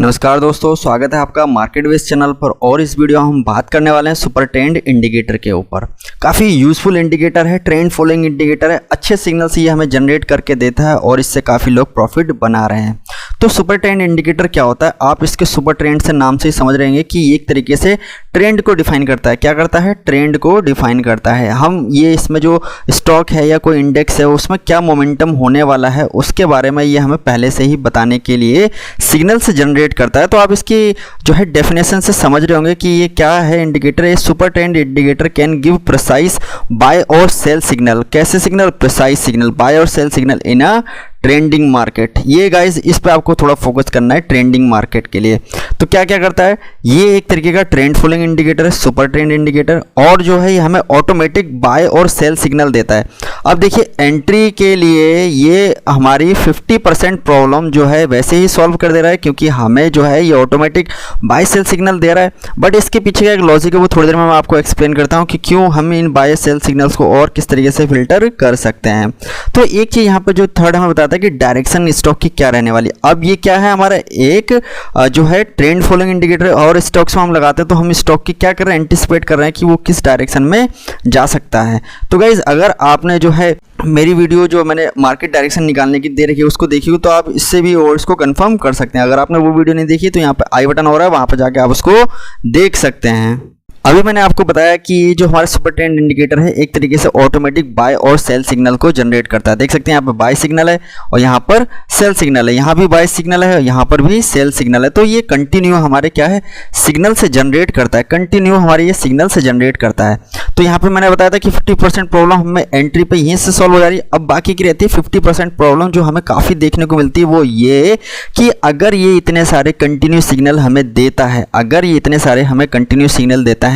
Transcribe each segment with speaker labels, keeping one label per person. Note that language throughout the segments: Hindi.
Speaker 1: नमस्कार दोस्तों, स्वागत है आपका मार्केट वेज चैनल पर। और इस वीडियो हम बात करने वाले हैं सुपर ट्रेंड इंडिकेटर के ऊपर। काफ़ी यूजफुल इंडिकेटर है, ट्रेंड फॉलोइंग इंडिकेटर है, अच्छे सिग्नल्स ये हमें जनरेट करके देता है और इससे काफ़ी लोग प्रॉफिट बना रहे हैं। तो सुपर ट्रेंड इंडिकेटर क्या होता है, आप इसके सुपर ट्रेंड से नाम से ही समझ रहे हैं कि ये एक तरीके से ट्रेंड को डिफाइन करता है। क्या करता है? ट्रेंड को डिफाइन करता है। हम ये इसमें जो स्टॉक है या कोई इंडेक्स है उसमें क्या मोमेंटम होने वाला है उसके बारे में ये हमें पहले से ही बताने के लिए सिग्नल से जनरेट करता है। तो आप इसकी जो है डेफिनेशन से समझ रहे होंगे कि ये क्या है इंडिकेटर। ये super trend indicator can give precise buy और सेल सिग्नल। कैसे सिग्नल? प्रिसाइज सिग्नल, बाय और sell signal in a trending market. ये गाइस इस पे आपको थोड़ा फोकस करना है ट्रेंडिंग मार्केट के लिए। तो क्या क्या करता है ये? एक तरीके का ट्रेंड फॉलोइंग इंडिकेटर है, सुपर ट्रेंड इंडिकेटर, और जो है ये हमें ऑटोमेटिक बाय और सेल सिग्नल देता है। अब देखिए एंट्री के लिए ये हमारी 50% प्रॉब्लम जो है वैसे ही सॉल्व कर दे रहा है, क्योंकि हमें जो है ये ऑटोमेटिक बाय सेल सिग्नल दे रहा है। बट इसके पीछे का एक लॉजिक है, वो थोड़ी देर में मैं आपको एक्सप्लेन करता हूँ कि क्यों हम इन बाय सेल सिग्नल्स को और किस तरीके से फिल्टर कर सकते हैं। तो एक चीज़ यहाँ पर जो थर्ड हमें बताता है कि डायरेक्शन स्टॉक की क्या रहने वाली। अब ये क्या है हमारा एक जो है ट्रेंड फॉलोइंग इंडिकेटर, और स्टॉक्स में हम लगाते हैं तो हम स्टॉक की क्या कर रहे हैं? एंटिसिपेट कर रहे हैं कि वो किस डायरेक्शन में जा सकता है। तो गाइज अगर आपने जो है मेरी वीडियो जो मैंने मार्केट डायरेक्शन निकालने की दे रखी है उसको देखी हो तो आप इससे भी और इसको कंफर्म कर सकते हैं। अगर आपने वो वीडियो नहीं देखी तो यहाँ पे आई बटन हो रहा है, वहाँ पर जाके आप उसको देख सकते हैं। अभी मैंने आपको बताया कि जो हमारा सुपर ट्रेंड इंडिकेटर है एक तरीके से ऑटोमेटिक बाय और सेल सिग्नल को जनरेट करता है। देख सकते हैं यहाँ पे बाय सिग्नल है और यहाँ पर सेल सिग्नल है, यहाँ भी बाय सिग्नल है और यहाँ पर भी सेल सिग्नल है। तो ये कंटिन्यू हमारे क्या है सिग्नल से जनरेट करता है, कंटिन्यू हमारे ये सिग्नल से जनरेट करता है। तो यहाँ पर मैंने बताया था कि 50% प्रॉब्लम हमें एंट्री पे यहीं से सॉल्व हो जा रही है। अब बाकी की रहती है 50% प्रॉब्लम जो हमें काफ़ी देखने को मिलती है, वो ये कि अगर ये इतने सारे कंटिन्यू सिग्नल हमें देता है, अगर ये इतने सारे हमें कंटिन्यू सिग्नल देता है,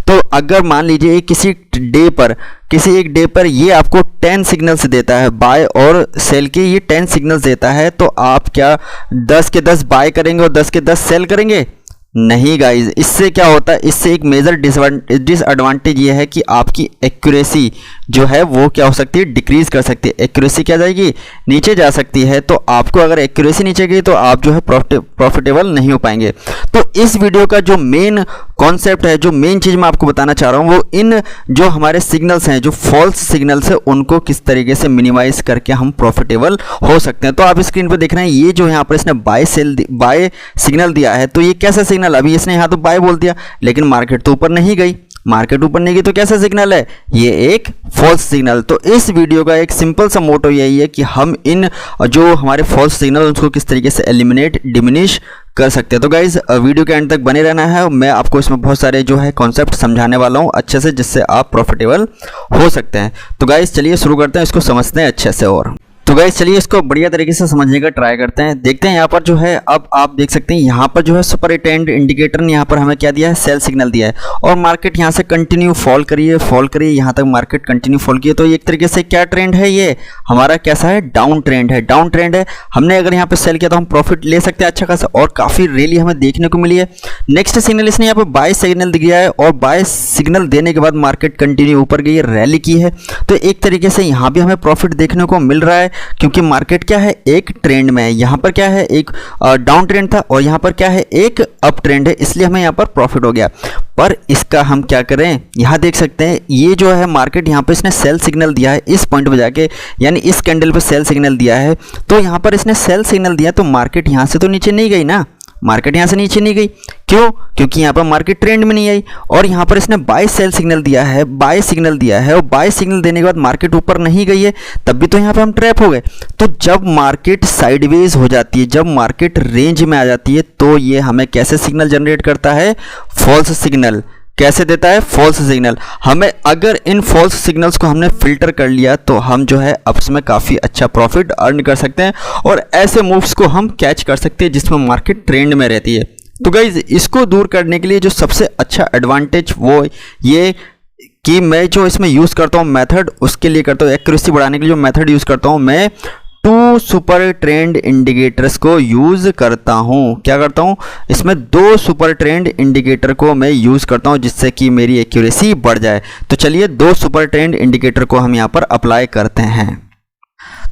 Speaker 1: तो अगर मान लीजिए किसी एक डे पर ये आपको 10 सिग्नल्स देता है बाय और सेल के, ये 10 सिग्नल्स देता है, तो आप क्या 10 के 10 बाय करेंगे और 10 के 10 सेल करेंगे? नहीं गाइज। इससे क्या होता है, इससे एक मेजर डिसएडवांटेज ये है कि आपकी एक्यूरेसी जो है वो क्या हो सकती है? डिक्रीज कर सकती है। एक्यूरेसी क्या जाएगी? नीचे जा सकती है। तो आपको अगर एक्यूरेसी नीचे गई तो आप जो है प्रॉफिटेबल नहीं हो पाएंगे। तो इस वीडियो का जो मेन कॉन्सेप्ट है, जो मेन चीज़ मैं आपको बताना चाह रहा हूँ, वो इन जो हमारे सिग्नल्स हैं, जो फॉल्स सिग्नल्स है, उनको किस तरीके से मिनिमाइज करके हम प्रॉफिटेबल हो सकते हैं। तो आप स्क्रीन पर देख रहे हैं ये जो यहाँ पर इसने बाय सिग्नल दिया है, तो ये कैसा सिग्नल? अभी इसने यहाँ तो बाय बोल दिया लेकिन मार्केट तो ऊपर नहीं गई, मार्केट ऊपर नहीं गई, तो कैसा सिग्नल है? ये एक फॉल्स सिग्नल। तो इस वीडियो का एक सिंपल सा मोटो यही है कि हम इन जो हमारे फॉल्स सिग्नल उसको किस तरीके से एलिमिनेट डिमिनिश कर सकते हैं। तो गाइज वीडियो के एंड तक बने रहना है, मैं आपको इसमें बहुत सारे जो है कॉन्सेप्ट समझाने वाला हूँ अच्छे से, जिससे आप प्रॉफिटेबल हो सकते हैं। तो गाइज चलिए शुरू करते हैं, इसको समझते हैं अच्छे से। और तो गाइस चलिए इसको बढ़िया तरीके से समझने का ट्राई करते हैं। देखते हैं यहाँ पर जो है, अब आप देख सकते हैं यहाँ पर जो है सुपर ट्रेंड इंडिकेटर ने यहाँ पर हमें क्या दिया है? सेल सिग्नल दिया है। और मार्केट यहाँ से कंटिन्यू फॉल करिए यहाँ तक मार्केट कंटिन्यू फॉल किए। तो एक तरीके से क्या ट्रेंड है? ये हमारा कैसा है? डाउन ट्रेंड है, डाउन ट्रेंड है। हमने अगर यहाँ पे सेल किया तो हम प्रॉफिट ले सकते हैं अच्छा खासा, और काफ़ी रैली हमें देखने को मिली है। नेक्स्ट सिग्नल इसने यहाँ पर बाय सिग्नल दिया है और बाय सिग्नल देने के बाद मार्केट कंटिन्यू ऊपर गई, रैली की है। तो एक तरीके से यहाँ भी हमें प्रॉफिट देखने को मिल रहा है, क्योंकि मार्केट क्या है? एक ट्रेंड में है। यहाँ पर क्या है? एक डाउन ट्रेंड था और यहाँ पर क्या है? एक अप ट्रेंड है, इसलिए हमें यहाँ पर प्रॉफिट हो गया। पर इसका हम क्या करें? यहाँ देख सकते हैं ये जो है मार्केट यहाँ पर इसने सेल सिग्नल दिया है इस पॉइंट पे जाके, यानी इस कैंडल पे सेल सिग्नल दिया है। तो यहाँ पर इसने सेल सिग्नल दिया तो मार्केट यहाँ से तो नीचे नहीं गई ना, मार्केट यहाँ से नीचे नहीं गई। क्यों? क्योंकि यहाँ पर मार्केट ट्रेंड में नहीं आई। और यहाँ पर इसने बाय सेल सिग्नल दिया है, बाय सिग्नल दिया है, और बाय सिग्नल देने के बाद मार्केट ऊपर नहीं गई है, तब भी तो यहाँ पर हम ट्रैप हो गए। तो जब मार्केट साइडवेज हो जाती है, जब मार्केट रेंज में आ जाती है, तो ये हमें कैसे सिग्नल जनरेट करता है? False signal. कैसे देता है? False signal. हमें अगर इन फॉल्स सिग्नल्स को हमने फिल्टर कर लिया तो हम जो है अब इसमें काफ़ी अच्छा प्रॉफिट अर्न कर सकते हैं, और ऐसे मूव्स को हम कैच कर सकते हैं जिसमें मार्केट ट्रेंड में रहती है। तो गाइज इसको दूर करने के लिए जो सबसे अच्छा एडवांटेज वो ये कि मैं जो इसमें यूज़ करता हूँ मेथड, उसके लिए करता हूँ एक्यूरेसी बढ़ाने के लिए जो मेथड यूज़ करता हूँ मैं, 2 सुपर ट्रेंड इंडिकेटर्स को यूज़ करता हूँ। क्या करता हूँ? इसमें 2 सुपर ट्रेंड इंडिकेटर को मैं यूज़ करता हूँ जिससे कि मेरी एक्यूरेसी बढ़ जाए। तो चलिए 2 सुपर ट्रेंड इंडिकेटर को हम यहाँ पर अप्लाई करते हैं।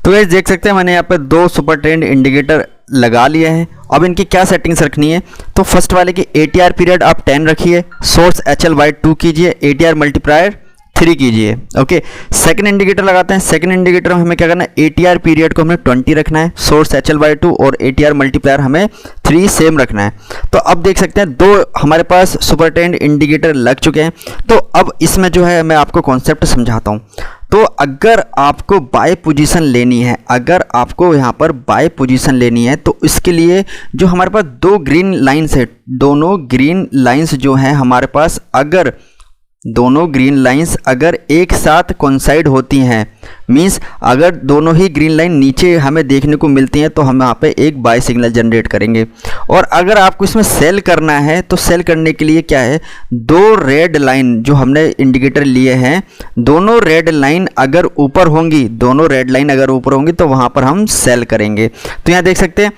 Speaker 1: तो गाइस देख सकते हैं मैंने यहाँ पे 2 सुपर ट्रेंड इंडिकेटर लगा लिए हैं अब इनकी क्या सेटिंग्स रखनी है, तो फर्स्ट वाले की ATR पीरियड आप 10 रखिए, सोर्स HL/2 कीजिए, ATR मल्टीप्लायर 3 कीजिए। ओके, सेकंड इंडिकेटर लगाते हैं। सेकंड इंडिकेटर में हमें क्या करना है, ATR पीरियड को हमें 20 रखना है, सोर्स HL/2 और ATR मल्टीप्लायर हमें 3 सेम रखना है। तो अब देख सकते हैं 2 हमारे पास सुपर ट्रेंड इंडिकेटर लग चुके हैं। तो अब इसमें जो है मैं आपको कॉन्सेप्ट समझाता हूँ। तो अगर आपको बाय पोजीशन लेनी है, अगर आपको यहाँ पर बाय पोजीशन लेनी है, तो इसके लिए जो हमारे पास 2 ग्रीन लाइन्स है, दोनों ग्रीन लाइन्स जो हैं हमारे पास, अगर दोनों ग्रीन लाइंस अगर एक साथ कोइंसाइड होती हैं, मींस अगर दोनों ही ग्रीन लाइन नीचे हमें देखने को मिलती हैं, तो हम यहाँ पे एक बाय सिग्नल जनरेट करेंगे। और अगर आपको इसमें सेल करना है, तो सेल करने के लिए क्या है, 2 रेड लाइन जो हमने इंडिकेटर लिए हैं, दोनों रेड लाइन अगर ऊपर होंगी, दोनों रेड लाइन अगर ऊपर होंगी, तो वहाँ पर हम सेल करेंगे। तो यहाँ देख सकते हैं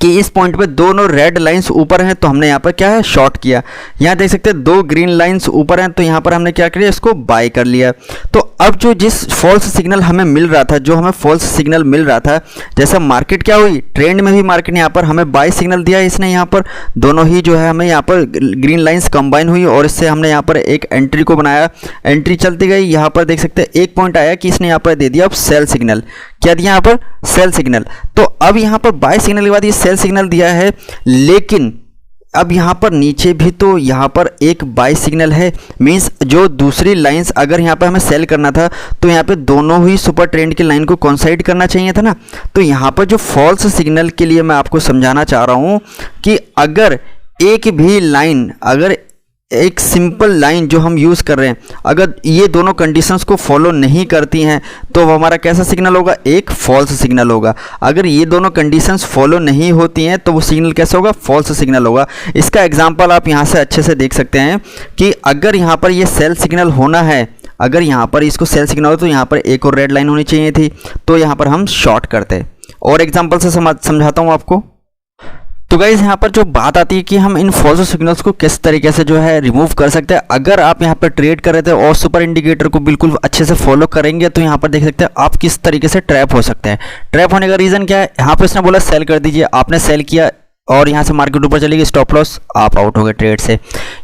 Speaker 1: कि इस पॉइंट पे दोनों रेड लाइंस ऊपर हैं, तो हमने यहाँ पर क्या है, शॉर्ट किया। यहाँ देख सकते हैं 2 ग्रीन लाइंस ऊपर हैं, तो यहाँ पर हमने क्या किया, इसको बाय कर लिया। तो अब जो जिस फॉल्स सिग्नल हमें मिल रहा था, जो हमें फॉल्स सिग्नल मिल रहा था, जैसा मार्केट क्या हुई, ट्रेंड में भी मार्केट ने यहाँ पर हमें बाय सिग्नल दिया, इसने यहाँ पर दोनों ही जो है हमें यहाँ पर ग्रीन लाइंस कंबाइन हुई और इससे हमने यहाँ पर एक एंट्री को बनाया। एंट्री चलती गई, यहाँ पर देख सकते हैं एक पॉइंट आया कि इसने यहाँ पर दे दिया अब सेल सिग्नल। क्या दिया यहाँ पर, सेल सिग्नल। तो अब यहाँ पर बाय सिग्नल के बाद ये सेल सिग्नल दिया है, लेकिन अब यहाँ पर नीचे भी तो यहाँ पर एक बाय सिग्नल है, मींस जो दूसरी लाइंस अगर यहाँ पर हमें सेल करना था, तो यहाँ पे दोनों ही सुपर ट्रेंड की लाइन को कोइंसाइड करना चाहिए था ना। तो यहाँ पर जो फॉल्स सिग्नल के लिए मैं आपको समझाना चाह रहा हूँ कि अगर एक भी लाइन, अगर एक सिंपल लाइन जो हम यूज़ कर रहे हैं, अगर ये दोनों कंडीशंस को फॉलो नहीं करती हैं, तो वो हमारा कैसा सिग्नल होगा, एक फॉल्स सिग्नल होगा। अगर ये दोनों कंडीशंस फॉलो नहीं होती हैं, तो वो सिग्नल कैसा होगा, फॉल्स सिग्नल होगा। इसका एग्जांपल आप यहाँ से अच्छे से देख सकते हैं कि अगर यहाँ पर ये सेल सिग्नल होना है, अगर यहाँ पर इसको सेल सिग्नल हो, तो यहाँ पर एक और रेड लाइन होनी चाहिए थी, तो यहाँ पर हम शॉर्ट करते। और एग्जाम्पल से समझाता हूँ आपको। तो गाइस यहाँ पर जो बात आती है कि हम इन फॉल्स सिग्नल्स को किस तरीके से जो है रिमूव कर सकते हैं। अगर आप यहाँ पर ट्रेड कर रहे थे और सुपर इंडिकेटर को बिल्कुल अच्छे से फॉलो करेंगे, तो यहाँ पर देख सकते हैं आप किस तरीके से ट्रैप हो सकते हैं। ट्रैप होने का रीज़न क्या है, यहाँ पर इसने बोला सेल कर दीजिए, आपने सेल किया और यहाँ से मार्केट ऊपर चली गई, स्टॉप लॉस, आप आउट हो गए ट्रेड से।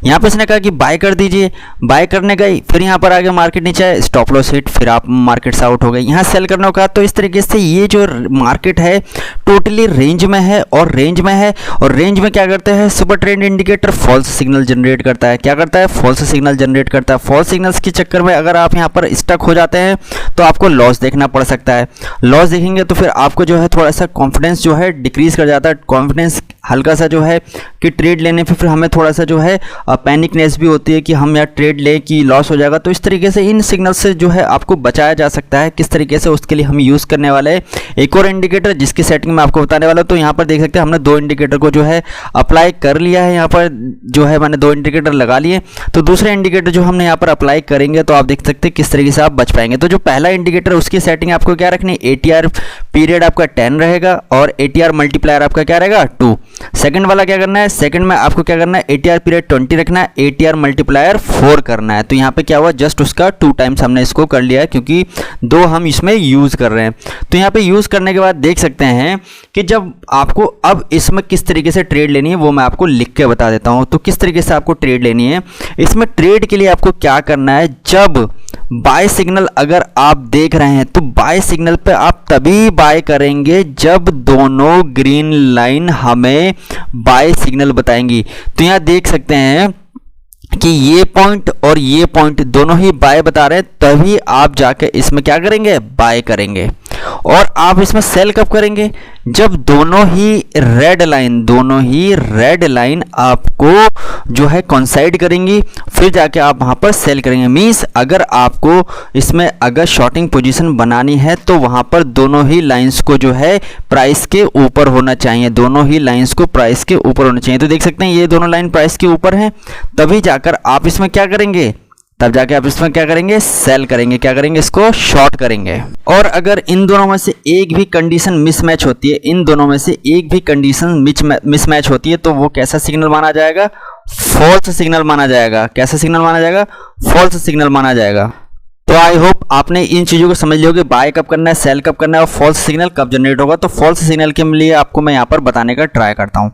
Speaker 1: यहाँ पे इसने कहा कि बाय कर दीजिए, बाय करने गई, फिर यहाँ पर आगे मार्केट नीचे आए, स्टॉप लॉस हिट, फिर आप मार्केट से आउट हो गए। यहाँ सेल करने का, तो इस तरीके से ये जो मार्केट है टोटली रेंज में है, और रेंज में है, और रेंज में क्या करते हैं, super trend indicator false signal generate करता है। क्या करता है, फॉल्स सिग्नल जनरेट करता है। फॉल्स सिग्नल्स के चक्कर में अगर आप यहाँ पर स्टक हो जाते हैं, तो आपको लॉस देखना पड़ सकता है। लॉस देखेंगे तो फिर आपको जो है थोड़ा सा कॉन्फिडेंस जो है डिक्रीज कर जाता है। कॉन्फिडेंस हल्का सा जो है कि ट्रेड लेने पे फिर हमें थोड़ा सा जो है पैनिकनेस भी होती है कि हम यार ट्रेड लें कि लॉस हो जाएगा। तो इस तरीके से इन सिग्नल से जो है आपको बचाया जा सकता है। किस तरीके से, उसके लिए हम यूज़ करने वाले हैं एक और इंडिकेटर, जिसकी सेटिंग मैं आपको बताने वाला हूँ। तो यहाँ पर देख सकते हैं हमने 2 इंडिकेटर को जो है अप्लाई कर लिया है। यहाँ पर जो है मैंने 2 इंडिकेटर लगा लिए। तो दूसरे इंडिकेटर जो हमने यहाँ पर अप्लाई करेंगे, तो आप देख सकते हैं किस तरीके से आप बच पाएंगे। तो जो पहला इंडिकेटर, उसकी सेटिंग आपको क्या रखनी है, ATR पीरियड आपका 10 रहेगा और ATR मल्टीप्लायर आपका क्या रहेगा, 2। सेकंड वाला क्या करना है, सेकंड में आपको क्या करना है, ATR पीरियड 20 रखना है, ATR मल्टीप्लायर 4 करना है। तो यहाँ पे क्या हुआ, जस्ट उसका 2 टाइम्स हमने इसको कर लिया है, क्योंकि 2 हम इसमें यूज़ कर रहे हैं। तो यहाँ पे यूज़ करने के बाद देख सकते हैं कि जब आपको अब इसमें किस तरीके से ट्रेड लेनी है, वो मैं आपको लिख के बता देता हूँ। तो किस तरीके से आपको ट्रेड लेनी है, इसमें ट्रेड के लिए आपको क्या करना है, जब बाय सिग्नल अगर आप देख रहे हैं, तो बाय सिग्नल पे आप तभी बाय करेंगे जब दोनों ग्रीन लाइन हमें बाय सिग्नल बताएंगी। तो यहाँ देख सकते हैं कि ये पॉइंट और ये पॉइंट दोनों ही बाय बता रहे हैं, तभी आप जाके इसमें क्या करेंगे, बाय करेंगे। और आप इसमें सेल कब करेंगे, जब दोनों ही रेड लाइन आपको जो है कोइंसाइड करेंगी, फिर जाके आप वहां पर सेल करेंगे। मींस अगर आपको इसमें अगर शॉर्टिंग पोजीशन बनानी है, तो वहां पर दोनों ही लाइंस को जो है प्राइस के ऊपर होना चाहिए, दोनों ही लाइंस को प्राइस के ऊपर होना चाहिए। तो देख सकते हैं ये दोनों लाइन प्राइस के ऊपर हैं, तभी जाकर आप इसमें क्या करेंगे, तब जाके आप इसमें क्या करेंगे, सेल करेंगे। क्या करेंगे, इसको शॉर्ट करेंगे। और अगर इन दोनों में से एक भी कंडीशन मिसमैच होती है, इन दोनों में से एक भी कंडीशन मिसमैच होती है, तो वो कैसा सिग्नल माना जाएगा, फॉल्स सिग्नल माना जाएगा। कैसा सिग्नल माना जाएगा, फॉल्स सिग्नल माना जाएगा। तो आई होप आपने इन चीज़ों को समझ लिया कि बाय कब करना है, सेल कब करना है और फॉल्स सिग्नल कब जनरेट होगा। तो फॉल्स सिग्नल के लिए आपको मैं यहाँ पर बताने का ट्राई करता हूँ।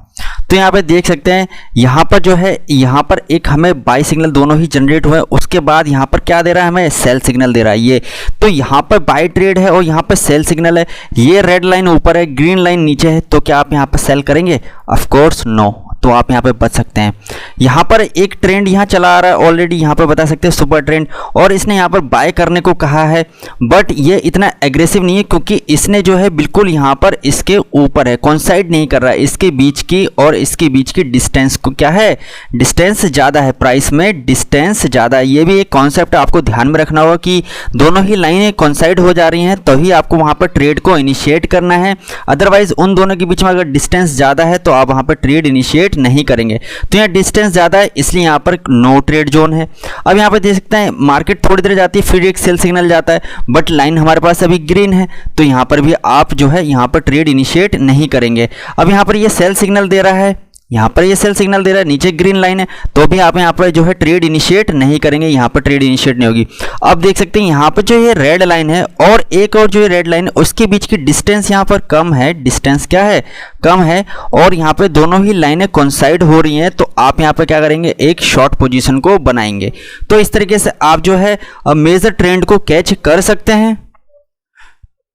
Speaker 1: तो यहाँ पे देख सकते हैं, यहाँ पर जो है, यहाँ पर एक हमें बाय सिग्नल दोनों ही जनरेट हुए, उसके बाद यहाँ पर क्या दे रहा है, हमें सेल सिग्नल दे रहा है ये। तो यहाँ पर बाय ट्रेड है और यहाँ पर सेल सिग्नल है। ये रेड लाइन ऊपर है, ग्रीन लाइन नीचे है, तो क्या आप यहाँ पर सेल करेंगे? Of course no. तो आप यहाँ पे बच सकते हैं। यहाँ पर एक ट्रेंड यहाँ चला आ रहा है ऑलरेडी, यहाँ पर बता सकते हैं सुपर ट्रेंड, और इसने यहाँ पर बाय करने को कहा है, बट ये इतना एग्रेसिव नहीं है क्योंकि इसने जो है बिल्कुल यहाँ पर इसके ऊपर है, कोइंसाइड नहीं कर रहा है। इसके बीच की और इसके बीच की डिस्टेंस को क्या है, डिस्टेंस ज़्यादा है, प्राइस में डिस्टेंस ज़्यादा है। ये भी एक कॉन्सेप्ट आपको ध्यान में रखना होगा कि दोनों ही लाइनें कोइंसाइड हो जा रही हैं तभी आपको वहाँ पर ट्रेड को इनिशिएट करना है। अदरवाइज उन दोनों के बीच में अगर डिस्टेंस ज़्यादा है तो आप वहाँ पर ट्रेड इनिशिएट नहीं करेंगे। तो यहाँ डिस्टेंस ज़्यादा है इसलिए यहाँ पर नो ट्रेड जोन है। अब यहाँ पर देख सकते हैं मार्केट थोड़ी देर जाती है फिर एक सेल सिग्नल जाता है, बट लाइन हमारे पास अभी ग्रीन है, तो यहाँ पर भी आप जो है यहाँ पर ट्रेड इनिशिएट नहीं करेंगे। अब यहाँ पर ये सेल सिग्नल दे रहा है, यहाँ पर ये सेल सिग्नल दे रहा है, नीचे ग्रीन लाइन है, तो भी आप यहाँ पर जो है ट्रेड इनिशिएट नहीं करेंगे, यहाँ पर ट्रेड इनिशिएट नहीं होगी। अब देख सकते हैं यहाँ पर जो ये रेड लाइन है और एक और जो ये रेड लाइन है उसके बीच की डिस्टेंस यहाँ पर कम है, डिस्टेंस क्या है, कम है, और यहाँ पे दोनों ही लाइनें कोइंसाइड हो रही हैं, तो आप यहाँ पे क्या करेंगे, एक शॉर्ट पोजीशन को बनाएंगे। तो इस तरीके से आप जो है मेजर ट्रेंड को कैच कर सकते हैं।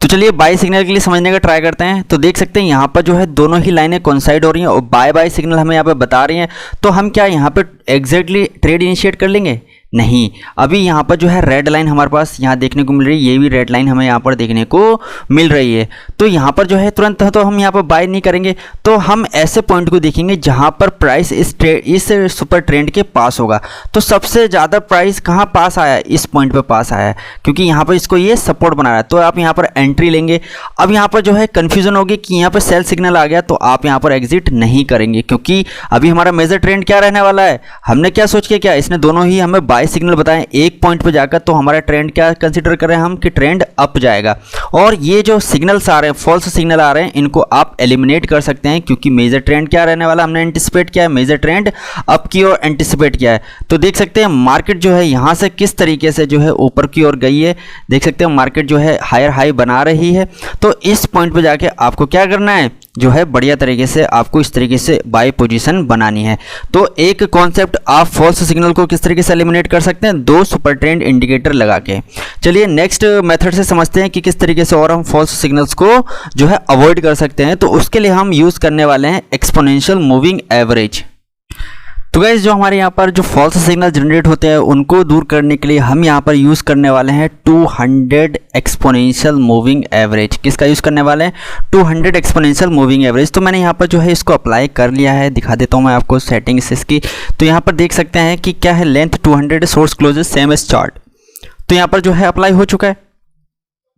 Speaker 1: तो चलिए बाय सिग्नल के लिए समझने का ट्राई करते हैं। तो देख सकते हैं यहाँ पर जो है दोनों ही लाइनें कोइंसाइड हो रही हैं और बाय बाय सिग्नल हमें यहाँ पे बता रही हैं, तो हम क्या यहाँ पे एग्जैक्टली ट्रेड इनिशिएट कर लेंगे? नहीं। अभी यहाँ पर जो है रेड लाइन हमारे पास यहाँ देखने को मिल रही है, ये भी रेड लाइन हमें यहाँ पर देखने को मिल रही है, तो यहाँ पर जो है तुरंत तो हम यहाँ पर बाय नहीं करेंगे। तो हम ऐसे पॉइंट को देखेंगे जहाँ पर प्राइस इस सुपर ट्रेंड के पास होगा। तो सबसे ज़्यादा प्राइस कहाँ पास आया है? इस पॉइंट पर पास आया है, क्योंकि यहाँ पर इसको ये सपोर्ट बना रहा है, तो आप यहाँ पर एंट्री लेंगे। अब यहाँ पर जो है कन्फ्यूजन होगी कि यहाँ पर सेल सिग्नल आ गया, तो आप यहाँ पर एग्जिट नहीं करेंगे, क्योंकि अभी हमारा मेजर ट्रेंड क्या रहने वाला है। हमने क्या सोच के, क्या इसने दोनों ही हमें बाय सिग्नल बताएं एक पॉइंट पे जाकर, तो हमारा ट्रेंड क्या कंसीडर कर रहे हैं हम कि ट्रेंड अप जाएगा। और ये जो सिग्नल्स आ रहे हैं, फॉल्स सिग्नल आ रहे हैं, इनको आप एलिमिनेट कर सकते हैं, क्योंकि मेजर ट्रेंड क्या रहने वाला हमने एंटिसिपेट किया है, मेजर ट्रेंड अप की ओर एंटिसिपेट किया है। तो देख सकते हैं मार्केट जो है यहाँ से किस तरीके से जो है ऊपर की ओर गई है। देख सकते हैं मार्केट जो है हायर हाई बना रही है। तो इस पॉइंट पे जाके आपको क्या करना है, जो है बढ़िया तरीके से आपको इस तरीके से बाय पोजीशन बनानी है। तो एक कॉन्सेप्ट आप फॉल्स सिग्नल को किस तरीके से एलिमिनेट कर सकते हैं, दो सुपर ट्रेंड इंडिकेटर लगा के। चलिए नेक्स्ट मेथड से समझते हैं कि किस तरीके से और हम फॉल्स सिग्नल्स को जो है अवॉइड कर सकते हैं। तो उसके लिए हम यूज करने वाले हैं एक्सपोनेंशियल मूविंग एवरेज। तो गाइस जो हमारे यहाँ पर जो फॉल्स सिग्नल जनरेट होते हैं उनको दूर करने के लिए हम यहाँ पर यूज़ करने वाले हैं 200 एक्सपोनेंशियल मूविंग एवरेज। किसका यूज़ करने वाले हैं, 200 एक्सपोनेंशियल मूविंग एवरेज। तो मैंने यहाँ पर जो है इसको अप्लाई कर लिया है, दिखा देता हूँ मैं आपको सेटिंग्स इसकी। तो यहाँ पर देख सकते हैं कि क्या है, length 200, source closes same as chart. तो यहाँ पर जो है अप्लाई हो चुका है।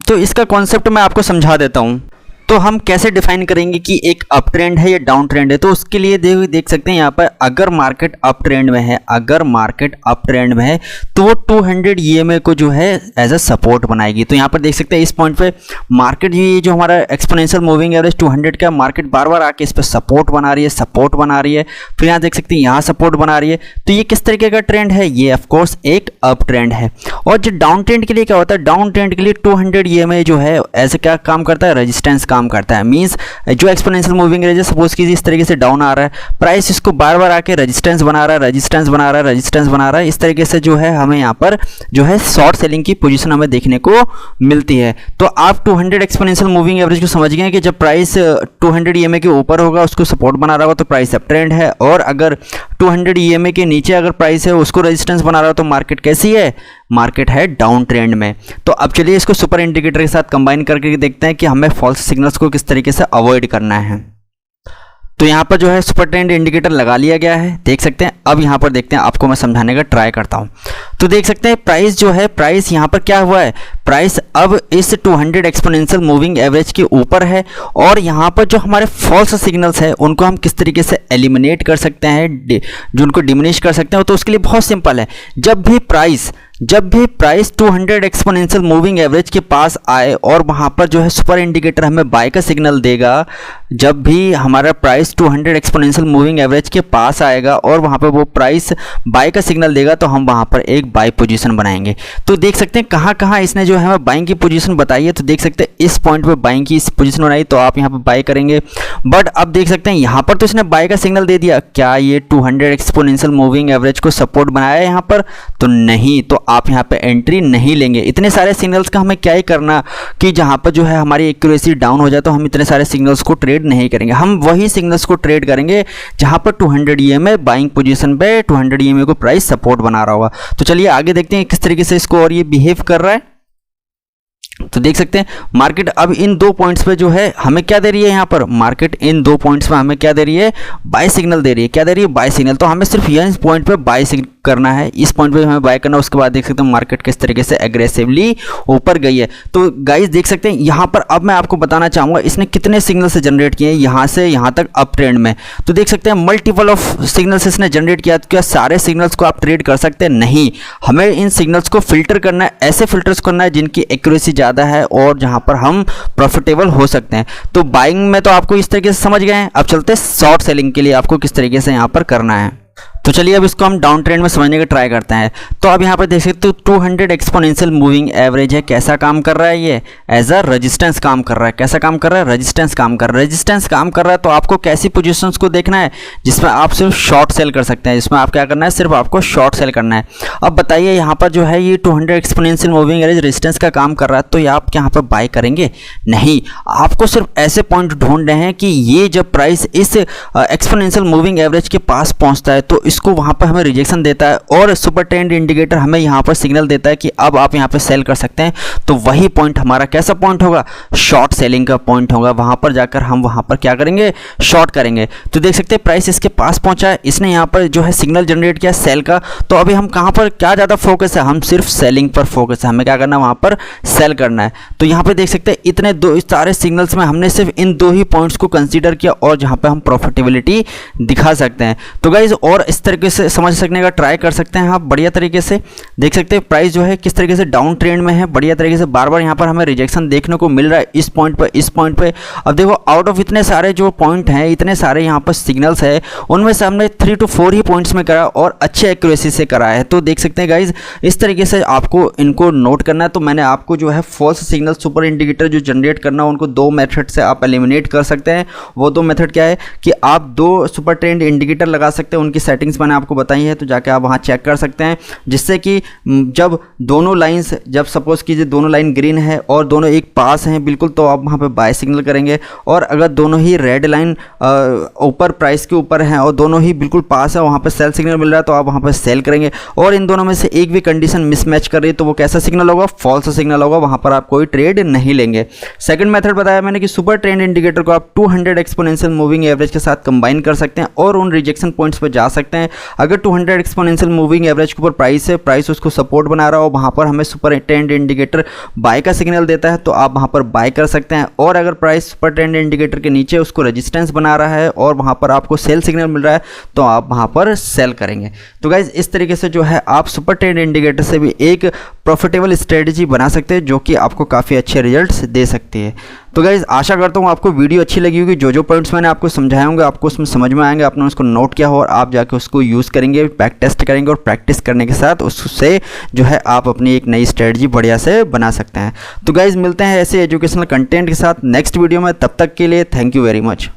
Speaker 1: तो इसका कॉन्सेप्ट मैं आपको समझा देता हूँ। तो हम कैसे डिफाइन करेंगे कि एक अप ट्रेंड है या डाउन ट्रेंड है। तो उसके लिए देख सकते हैं यहाँ पर, अगर मार्केट अप ट्रेंड में है, अगर मार्केट अप ट्रेंड में है तो वो 200 EMA को जो है एज अ सपोर्ट बनाएगी। तो यहाँ पर देख सकते हैं इस पॉइंट पे मार्केट, ये जो हमारा एक्सपोनेंशियल मूविंग एवरेज 200 का, मार्केट बार बार आके इस पर सपोर्ट बना रही है, सपोर्ट बना रही है, फिर यहाँ देख सकते हैं यहाँ सपोर्ट बना रही है। तो ये किस तरीके का ट्रेंड है, ये ऑफकोर्स एक अप ट्रेंड है। और जो डाउन ट्रेंड के लिए क्या होता है, डाउन ट्रेंड के लिए 200 EMA जो है ऐसे क्या काम करता है, रेजिस्टेंस काम करता है। मींस जो एक्सपोनेंशियल मूविंग एवरेज सपोज कीजिए इस तरीके से डाउन आ रहा है, प्राइस इसको बार बार आके रेजिस्टेंस बना रहा है, रेजिस्टेंस बना रहा है, रेजिस्टेंस बना रहा है। इस तरीके से जो है हमें यहाँ पर जो है शॉर्ट सेलिंग की पोजीशन हमें देखने को मिलती है। तो आप 200 एक्सपोनेंशियल मूविंग एवरेज को समझ गए कि जब प्राइस 200 EMA के ऊपर होगा, उसको सपोर्ट बना रहा होगा तो प्राइस अप ट्रेंड है, और अगर 200 EMA के नीचे अगर प्राइस है उसको रेजिस्टेंस बना रहा हो तो मार्केट कैसी है, मार्केट है डाउन ट्रेंड में। तो अब चलिए इसको सुपर इंडिकेटर के साथ कंबाइन करके देखते हैं कि हमें फॉल्स सिग्नल्स को किस तरीके से अवॉइड करना है। तो यहाँ पर जो है सुपर ट्रेंड इंडिकेटर लगा लिया गया है, देख सकते हैं। अब यहाँ पर देखते हैं, आपको मैं समझाने का ट्राई करता हूँ। तो देख सकते हैं प्राइस जो है, प्राइस यहाँ पर क्या हुआ है, प्राइस अब इस 200 एक्सपोनेंशियल मूविंग एवरेज के ऊपर है। और यहाँ पर जो हमारे फॉल्स सिग्नल्स है उनको हम किस तरीके से एलिमिनेट कर सकते हैं, जो उनको डिमिनिश कर सकते हैं। तो उसके लिए बहुत सिंपल है, जब भी प्राइस जब भी प्राइस 200 एक्सपोनेंशियल मूविंग एवरेज के पास आए और वहाँ पर जो है सुपर इंडिकेटर हमें बाय का सिग्नल देगा, जब भी हमारा प्राइस 200 एक्सपोनेंशियल मूविंग एवरेज के पास आएगा और वहाँ पर वो प्राइस बाय का सिग्नल देगा तो हम वहाँ पर एक बाय पोजीशन बनाएंगे। तो देख सकते हैं कहाँ कहाँ इसने जो है हमें बाइंग की पोजीशन बताई है। तो देख सकते हैं इस पॉइंट पे बाइंग की इस पोजीशन बनाई तो आप यहाँ पर बाय करेंगे। बट अब देख सकते हैं यहाँ पर तो इसने बाय का सिग्नल दे दिया, क्या ये 200 एक्सपोनेंशियल मूविंग एवरेज को सपोर्ट बनाया है यहाँ पर? तो नहीं, तो आप यहाँ पे एंट्री नहीं लेंगे। इतने सारे सिग्नल्स का हमें क्या ही करना कि जहाँ पर जो है हमारी एक्यूरेसी डाउन हो जाए तो हम इतने सारे सिग्नल्स को ट्रेड नहीं करेंगे। हम वही सिग्नल्स को ट्रेड करेंगे जहाँ पर 200 EMA बाइंग पोजीशन पे 200 EMA को प्राइस सपोर्ट बना रहा होगा। तो चलिए आगे देखते हैं किस तरीके से इसको और ये बिहेव कर रहा है। तो देख सकते हैं मार्केट अब इन दो पॉइंट्स पे जो है हमें क्या दे रही है, यहाँ पर मार्केट इन दो पॉइंट्स पे हमें क्या दे रही है, बाय सिग्नल दे रही है। क्या दे रही है? Buy signal. तो हमें सिर्फ यह इस पॉइंट पे बाय करना है, इस पॉइंट पे हमें बाय करना है। उसके बाद देख सकते हैं मार्केट किस तरीके से एग्रेसिवली ऊपर गई है। तो गाइस देख सकते हैं यहाँ पर अब मैं आपको बताना चाहूँगा इसने कितने सिग्नल से जनरेट किए हैं यहाँ से यहाँ तक अप ट्रेंड में। तो देख सकते हैं मल्टीपल ऑफ सिग्नल्स इसने जनरेट किया। तो क्या सारे सिग्नल्स को आप ट्रेड कर सकते हैं? नहीं, हमें इन सिग्नल्स को फिल्टर करना है, ऐसे फिल्टर्स करना है जिनकी एक्यूरेसी ज़्यादा है और जहाँ पर हम प्रॉफिटेबल हो सकते हैं। तो बाइंग में तो आपको इस तरीके से समझ गए हैं। अब चलते हैं शॉर्ट सेलिंग के लिए आपको किस तरीके से यहाँ पर करना है। तो चलिए अब इसको हम डाउन ट्रेंड में समझने का ट्राई करते हैं। तो अब यहाँ पर देख सकते हो 200 एक्सपोनेंशियल मूविंग एवरेज है, कैसा काम कर रहा है, ये एज अ रेजिस्टेंस काम कर रहा है। कैसा काम कर रहा है? रेजिस्टेंस काम कर रहा है। रेजिस्टेंस काम कर रहा है तो आपको कैसी पोजीशंस को देखना है जिसमें आप सिर्फ शॉर्ट सेल कर सकते हैं, जिसमें आप क्या करना है, सिर्फ आपको शॉर्ट सेल करना है। अब बताइए यहाँ पर जो है ये 200 एक्सपोनेंशियल मूविंग एवरेज रेजिस्टेंस का काम कर रहा है तो ये आप यहाँ पर बाय करेंगे? नहीं, आपको सिर्फ ऐसे पॉइंट ढूंढ रहे हैं कि ये जब प्राइस इस एक्सपोनेंशियल मूविंग एवरेज के पास पहुँचता है तो इसको वहाँ पर हमें रिजेक्शन देता है और सुपर ट्रेंड इंडिकेटर हमें यहाँ पर सिग्नल देता है कि अब आप यहाँ पर सेल कर सकते हैं। तो वही पॉइंट हमारा कैसा पॉइंट होगा? शॉर्ट सेलिंग का पॉइंट होगा। वहाँ पर जाकर हम वहाँ पर क्या करेंगे? शॉर्ट करेंगे। तो देख सकते हैं प्राइस इसके पास पहुँचा है, इसने यहाँ पर जो है सिग्नल जनरेट किया सेल का। तो अभी हम कहाँ पर क्या ज़्यादा फोकस है? हम सिर्फ सेलिंग पर फोकस है। हमें क्या करना है? वहाँ पर सेल करना है। तो यहाँ पर देख सकते हैं इतने दो इस सारे सिग्नल्स में हमने सिर्फ इन दो ही पॉइंट्स को कंसीडर किया और जहाँ पर हम प्रॉफिटेबिलिटी दिखा सकते हैं। तो गाइज और इस तरीके से समझ सकने का ट्राई कर सकते हैं आप बढ़िया तरीके से। देख सकते हैं प्राइस जो है किस तरीके से डाउन ट्रेंड में है बढ़िया तरीके से। बार बार यहाँ पर हमें रिजेक्शन देखने को मिल रहा है इस पॉइंट पर, इस पॉइंट पे। अब देखो आउट ऑफ इतने सारे जो पॉइंट हैं, इतने सारे यहाँ पर सिग्नल्स है, उनमें से हमने 3 to 4 ही पॉइंट्स में करा और अच्छे एक्यूरेसी से करा है। तो देख सकते हैं गाइज इस तरीके से आपको इनको नोट करना है। तो मैंने आपको जो है फॉल्स सिग्नल सुपर इंडिकेटर जो जनरेट करना है उनको दो मेथड से आप एलिमिनेट कर सकते हैं। वो दो मेथड क्या है कि आप 2 सुपर ट्रेंड इंडिकेटर लगा सकते हैं, उनकी सेटिंग्स मैंने आपको बताई है। तो जाके आप वहाँ चेक कर सकते हैं, जिससे कि जब दोनों लाइंस, जब सपोज कीजिए दोनों लाइन ग्रीन है और दोनों एक पास हैं बिल्कुल, तो आप वहाँ पे बाय सिग्नल करेंगे। और अगर दोनों ही रेड लाइन ऊपर प्राइस के ऊपर हैं और दोनों ही बिल्कुल पास है, वहाँ पे सेल सिग्नल मिल रहा है तो आप वहाँ पे सेल करेंगे। और इन दोनों में से एक भी कंडीशन मिसमैच कर रही है तो वो कैसा सिग्नल होगा? फॉल्स सिग्नल होगा, वहाँ पर आप कोई ट्रेड नहीं लेंगे। सेकंड मेथड बताया मैंने कि सुपर ट्रेंड इंडिकेटर को आप 200 एक्सपोनेंशियल मूविंग एवरेज के साथ कंबाइन कर सकते हैं और उन रिजेक्शन पॉइंट्स पर जा सकते हैं। अगर 200 एक्सपोनेंशियल मूविंग एवरेज के ऊपर प्राइस है, प्राइस उसको सपोर्ट बना रहा हो, वहाँ पर हमें सुपर ट्रेंड इंडिकेटर बाय का सिग्नल देता है तो आप वहाँ पर बाय कर सकते हैं। और अगर प्राइस सुपर ट्रेंड इंडिकेटर के नीचे उसको रेजिस्टेंस बना रहा है और वहाँ पर आपको सेल सिग्नल मिल रहा है तो आप वहाँ पर सेल करेंगे। तो गाइज इस तरीके से जो है आप सुपर ट्रेंड इंडिकेटर से भी एक प्रॉफिटेबल स्ट्रेटजी बना सकते हैं जो कि आपको काफ़ी अच्छे रिजल्ट्स दे सकती है। तो गाइज आशा करता हूँ आपको वीडियो अच्छी लगी होगी। जो जो पॉइंट्स मैंने आपको समझाए होंगे आपको उसमें समझ में आएंगे, आपने उसको नोट किया हो और आप जाके उसको यूज़ करेंगे, बैक टेस्ट करेंगे और प्रैक्टिस करने के साथ उससे जो है आप अपनी एक नई स्ट्रेटजी बढ़िया से बना सकते हैं। तो गाइज मिलते हैं ऐसे एजुकेशनल कंटेंट के साथ नेक्स्ट वीडियो में, तब तक के लिए थैंक यू वेरी मच।